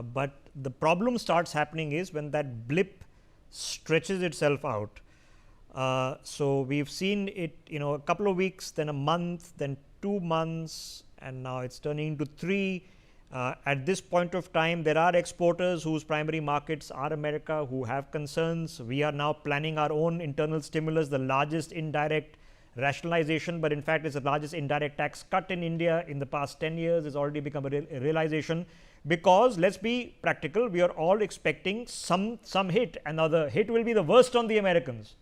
But the problem starts happening is when that blip stretches itself out. So we've seen it, a couple of weeks, then a month, then 2 months, and now it's turning into 3. At this point of time, there are exporters whose primary markets are America who have concerns. We are now planning our own internal stimulus, the largest indirect rationalization, but in fact it's the largest indirect tax cut in India in the past 10 years. It's already become a realization, because let's be practical, we are all expecting some hit, and now the hit will be the worst on the Americans.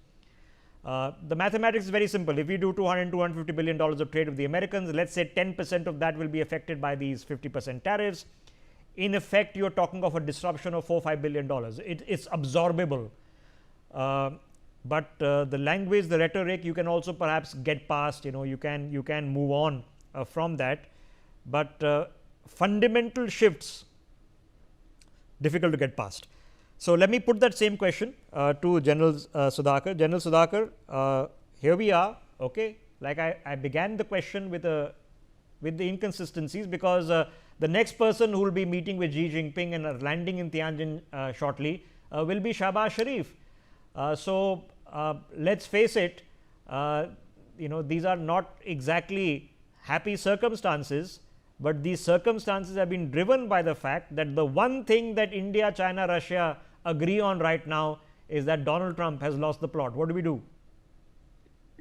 The mathematics is very simple. If we do $250 billion of trade with the Americans, let's say 10% of that will be affected by these 50% tariffs. In effect, you're talking of a disruption of $4-5 billion. It's absorbable. But the language, the rhetoric, you can also perhaps get past. You can move on from that. But fundamental shifts, difficult to get past. So let me put that same question to General Sudhakar. General Sudhakar, here we are. Okay, like I began the question with the inconsistencies, because the next person who will be meeting with Xi Jinping and landing in Tianjin shortly will be Shehbaz Sharif. So let's face it, these are not exactly happy circumstances, but these circumstances have been driven by the fact that the one thing that India, China, Russia agree on right now is that Donald Trump has lost the plot. What do we do?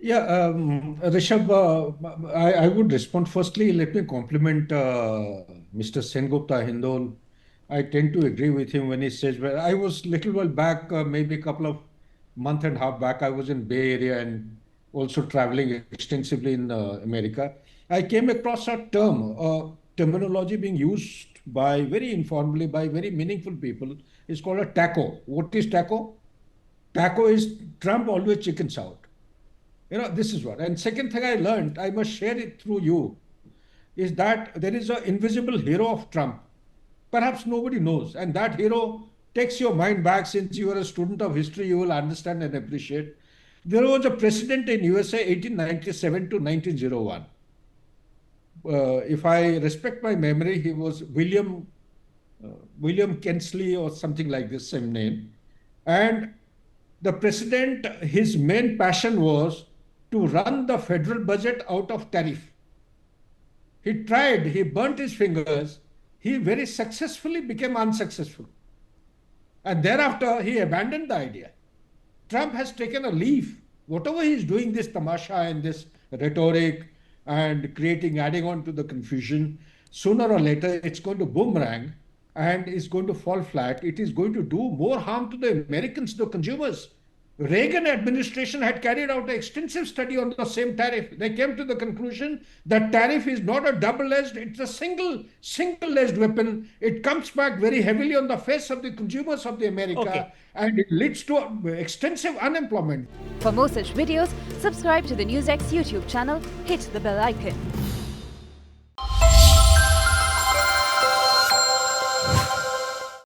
Yeah, Rishabh, I would respond. Firstly, let me compliment Mr. Sengupta Hindol. I tend to agree with him when he says, well, I was little while back, maybe a couple of month and a half back, I was in Bay Area and also traveling extensively in America. I came across a terminology being used by very informally by very meaningful people. It's called a taco. What is taco? Taco is Trump always chickens out. This is what. And second thing I learned, I must share it through you, is that there is an invisible hero of Trump. Perhaps nobody knows. And that hero takes your mind back. Since you are a student of history, you will understand and appreciate. There was a president in USA 1897 to 1901. If I respect my memory, he was William Kensley or something like this, same name. And the president, his main passion was to run the federal budget out of tariff. He tried, he burnt his fingers, he very successfully became unsuccessful. And thereafter, he abandoned the idea. Trump has taken a leaf. Whatever he's doing, this tamasha and this rhetoric and adding on to the confusion, sooner or later, it's going to boomerang and it's going to fall flat. It is going to do more harm to the Americans, the consumers. Reagan administration had carried out an extensive study on the same tariff. They came to the conclusion that tariff is not a double-edged, it's a single-edged weapon. It comes back very heavily on the face of the consumers of the America, and it leads to extensive unemployment. For more such videos, subscribe to the Newsx YouTube channel, hit the bell icon.